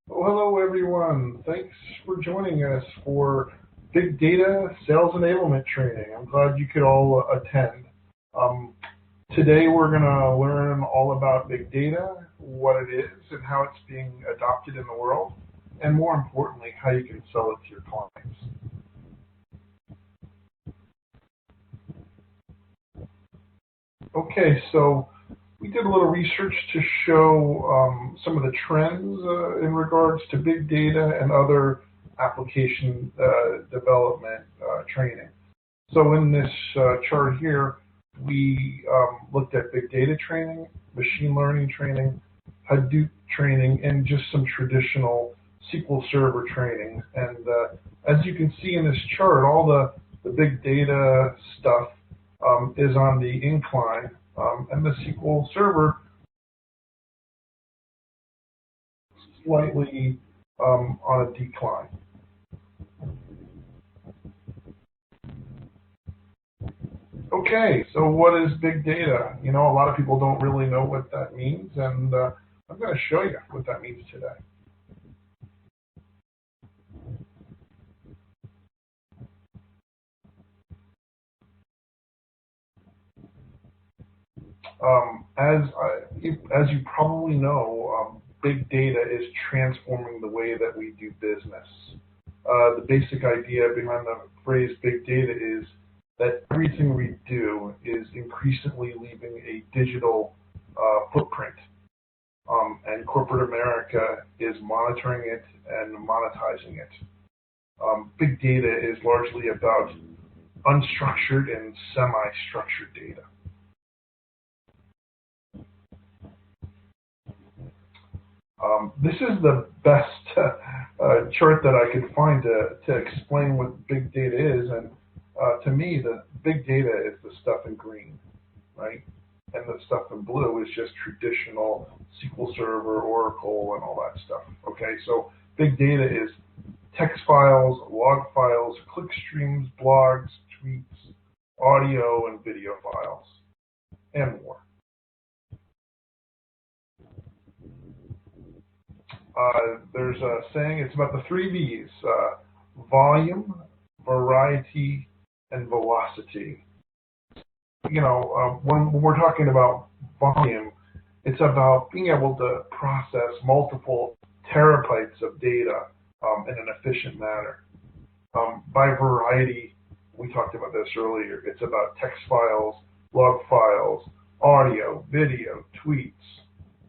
Well, hello, everyone. Thanks for joining us for Big Data Sales Enablement Training. I'm glad you could all attend. Um, Today, we're going to learn all about big data, what it is, and how it's being adopted in the world, and more importantly, how you can sell it to your clients. Okay, so we did a little research to show some of the trends in regards to big data and other application development training. So in this chart here, we looked at big data training, machine learning training, Hadoop training, and just some traditional SQL Server training. And as you can see in this chart, all the big data stuff is on the incline, and the SQL Server slightly on a decline. Okay, so what is big data? You know, a lot of people don't really know what that means, and I'm going to show you what that means today. As you probably know, big data is transforming the way that we do business. The basic idea behind the phrase big data is that everything we do is increasingly leaving a digital footprint. And corporate America is monitoring it and monetizing it. Big data is largely about unstructured and semi-structured data. This is the best chart that I could find to explain what big data is, and to me, the big data is the stuff in green, right? And the stuff in blue is just traditional SQL Server, Oracle, and all that stuff. Okay, so big data is text files, log files, click streams, blogs, tweets, audio, and video files, and more. There's a saying, it's about the three V's, volume, variety, and velocity. You know, when we're talking about volume, it's about being able to process multiple terabytes of data in an efficient manner. By variety, we talked about this earlier, it's about text files, log files, audio, video, tweets,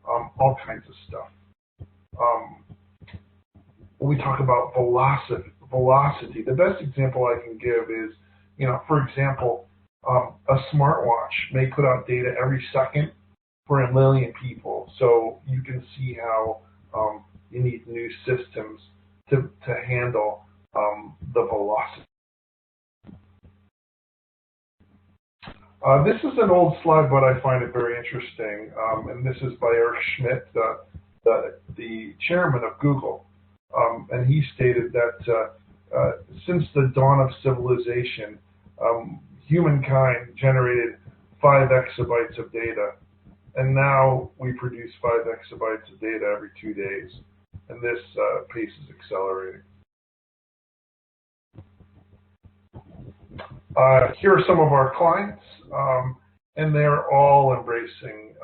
all kinds of stuff. Um, when we talk about velocity, the best example I can give is, you know, for example, a smartwatch may put out data every second for 1 million people. So you can see how you need new systems to handle the velocity. This is an old slide, but I find it very interesting, and this is by Schmidt, the chairman of Google, and he stated that since the dawn of civilization, humankind generated 5 exabytes of data, and now we produce 5 exabytes of data every 2 days, and this pace is accelerating. Here are some of our clients, and they're all embracing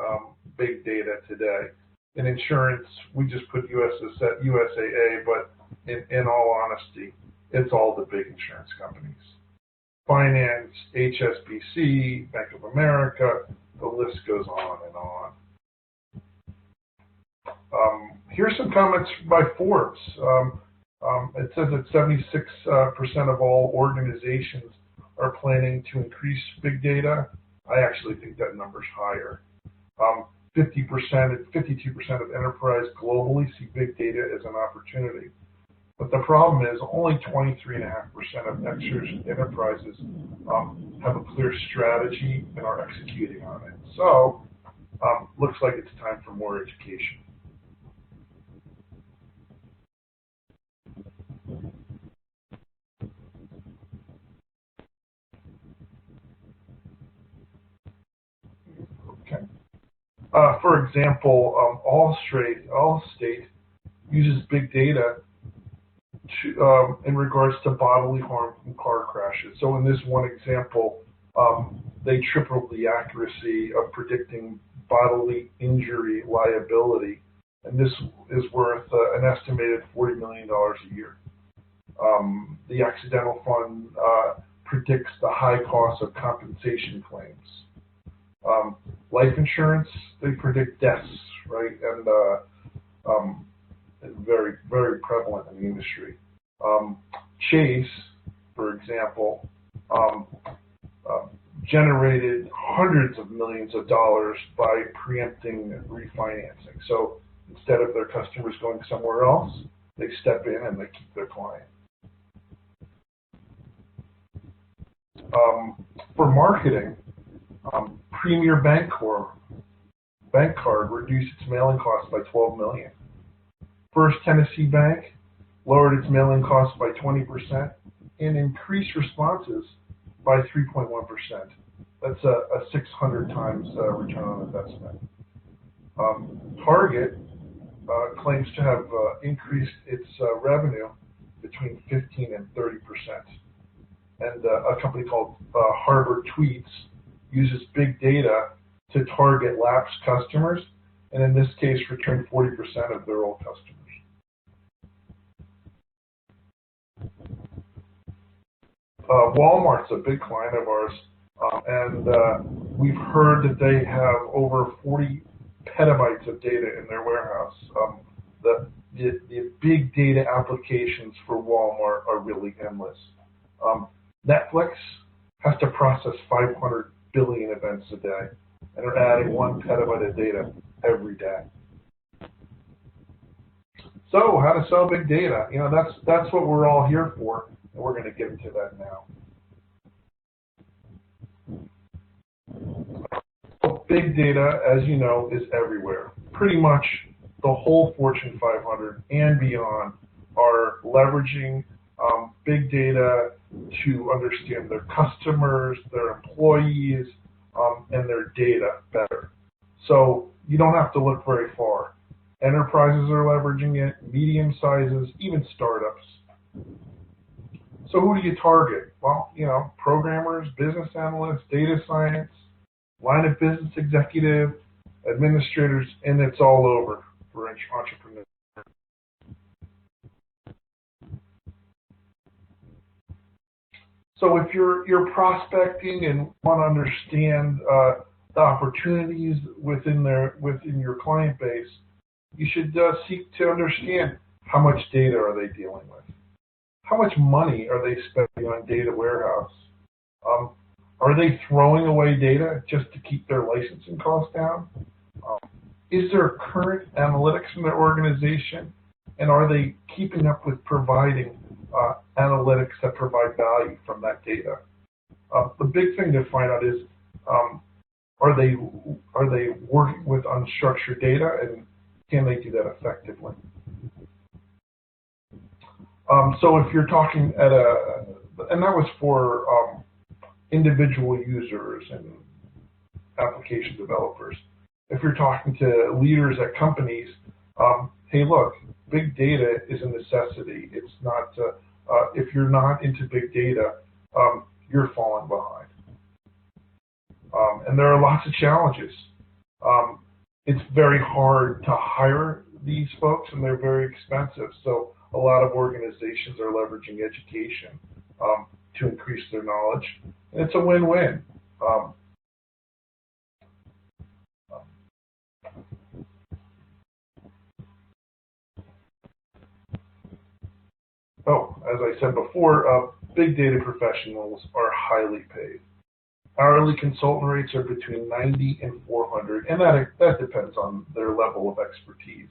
big data today. In insurance, we just put USAA, but in all honesty, it's all the big insurance companies. Finance, HSBC, Bank of America, the list goes on and on. Here's some comments by Forbes. It says that 76% of all organizations are planning to increase big data. I actually think that number's higher. 50%, 52% of enterprise globally see big data as an opportunity. But the problem is only 23.5% of enterprises have a clear strategy and are executing on it. So looks like it's time for more education. Okay. For example, Allstate uses big data in regards to bodily harm from car crashes. So in this one example, they tripled the accuracy of predicting bodily injury liability, and this is worth an estimated $40 million a year. The accidental fund predicts the high cost of compensation claims. Life insurance, they predict deaths, right? And very, very prevalent in the industry. Chase, for example, generated hundreds of millions of dollars by preempting refinancing. So instead of their customers going somewhere else, they step in and they keep their client. For marketing, Premier Bank Card reduced its mailing costs by $12 million. First Tennessee Bank lowered its mailing costs by 20% and increased responses by 3.1%. That's a 600 times return on investment. Target claims to have increased its revenue between 15 and 30%. And a company called Harbor Tweets uses big data to target lapsed customers, and in this case, return 40% of their old customers. Walmart's a big client of ours, and we've heard that they have over 40 petabytes of data in their warehouse. The big data applications for Walmart are really endless. Netflix has to process 500 billion events a day, and they're adding 1 petabyte of data every day. So, how to sell big data? You know, that's what we're all here for, and we're going to get into that now. Big data, as you know, is everywhere. Pretty much the whole Fortune 500 and beyond are leveraging big data to understand their customers, their employees, and their data better. So you don't have to look very far. Enterprises are leveraging it, medium sizes, even startups. So who do you target? Well, you know, programmers, business analysts, data science, line of business executive, administrators, and it's all over for entrepreneurs. So if you're prospecting and want to understand the opportunities within your client base, you should seek to understand how much data are they dealing with, how much money are they spending on data warehouse, are they throwing away data just to keep their licensing costs down? Is there current analytics in their organization, and are they keeping up with providing analytics that provide value from that data? The big thing to find out is, are they working with unstructured data, and can they do that effectively? So if you're talking and that was for individual users and application developers. If you're talking to leaders at companies, hey, look, big data is a necessity. It's not. If you're not into big data, you're falling behind. And there are lots of challenges. It's very hard to hire these folks, and they're very expensive. So a lot of organizations are leveraging education to increase their knowledge. And it's a win-win. As I said before, big data professionals are highly paid. Hourly consultant rates are between 90 and 400, and that depends on their level of expertise.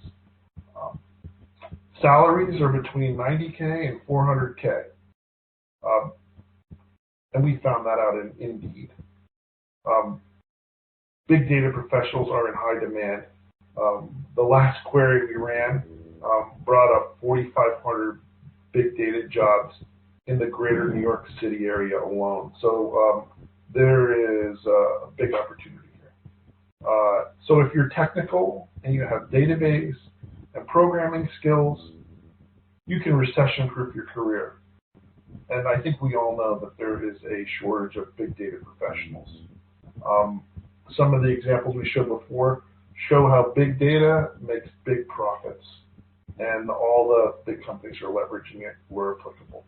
Salaries are between 90K and 400K, and we found that out in Indeed. Big data professionals are in high demand. The last query we ran brought up 4,500 big data jobs in the greater New York City area alone. So there is a big opportunity here. So if you're technical and you have database, and programming skills, you can recession-proof your career. And I think we all know that there is a shortage of big data professionals. Some of the examples we showed before show how big data makes big profits, and all the big companies are leveraging it where applicable.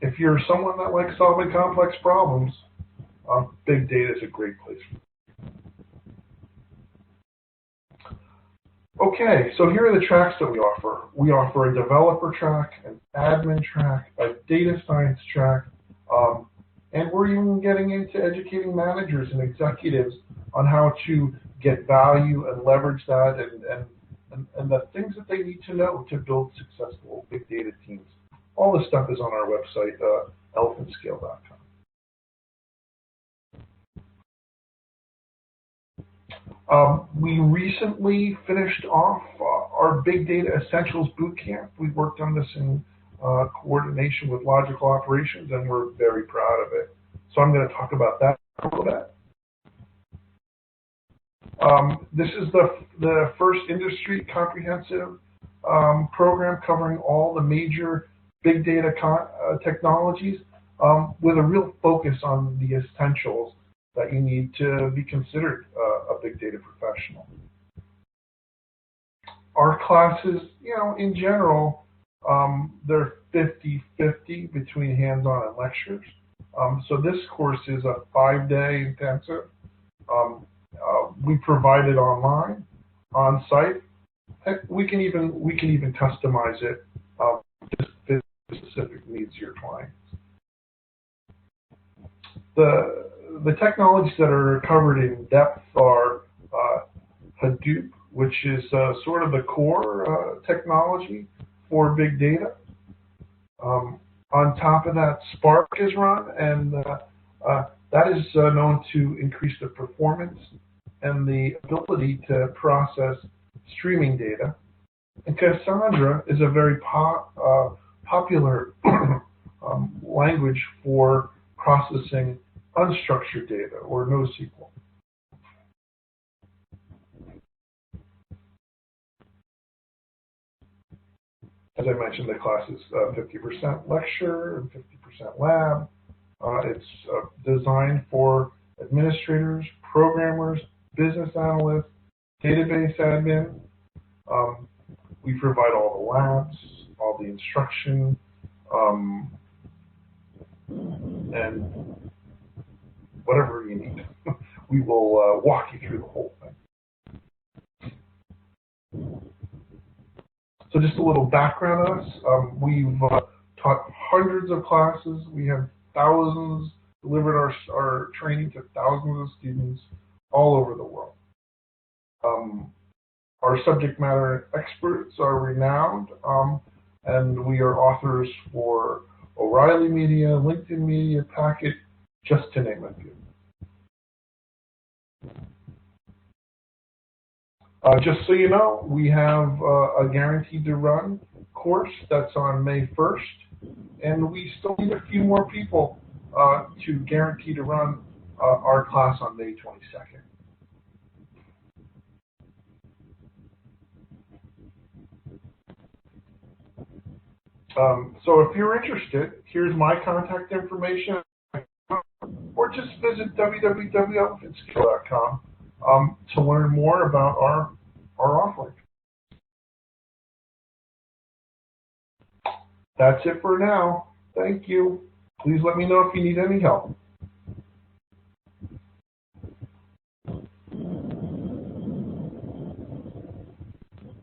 If you're someone that likes solving complex problems, big data is a great place for you. Okay, so here are the tracks that we offer. We offer a developer track, an admin track, a data science track, and we're even getting into educating managers and executives on how to get value and leverage that and the things that they need to know to build successful big data teams. All this stuff is on our website, elephantscale.com. We recently finished off our Big Data Essentials Bootcamp. We worked on this in coordination with Logical Operations, and we're very proud of it. So I'm going to talk about that a little bit. This is the first industry comprehensive program covering all the major big data technologies with a real focus on the essentials that you need to be considered a big data professional. Our classes, in general, they're 50-50 between hands-on and lectures. So this course is a 5-day intensive. We provide it online, on site. Heck, we can even customize it to fit the specific needs of your clients. The technologies that are covered in depth are Hadoop, which is sort of the core technology for big data. On top of that, Spark is run, and that is known to increase the performance and the ability to process streaming data. And Cassandra is a very popular language for processing unstructured data, or NoSQL. As I mentioned, the class is 50% lecture and 50% lab. It's designed for administrators, programmers, business analysts, database admin. We provide all the labs, all the instruction, and whatever you need. We will walk you through the whole thing. So just a little background on us. We've taught hundreds of classes. We have thousands, delivered our training to thousands of students all over the world. Our subject matter experts are renowned, and we are authors for O'Reilly Media, LinkedIn Media, Packet, just to name a few. Just so you know, we have a Guaranteed to Run course that's on May 1st, and we still need a few more people to guarantee to run our class on May 22nd. So if you're interested, here's my contact information, or just visit www.elephantscale.com to learn more about our offering. That's it for now. Thank you. Please let me know if you need any help.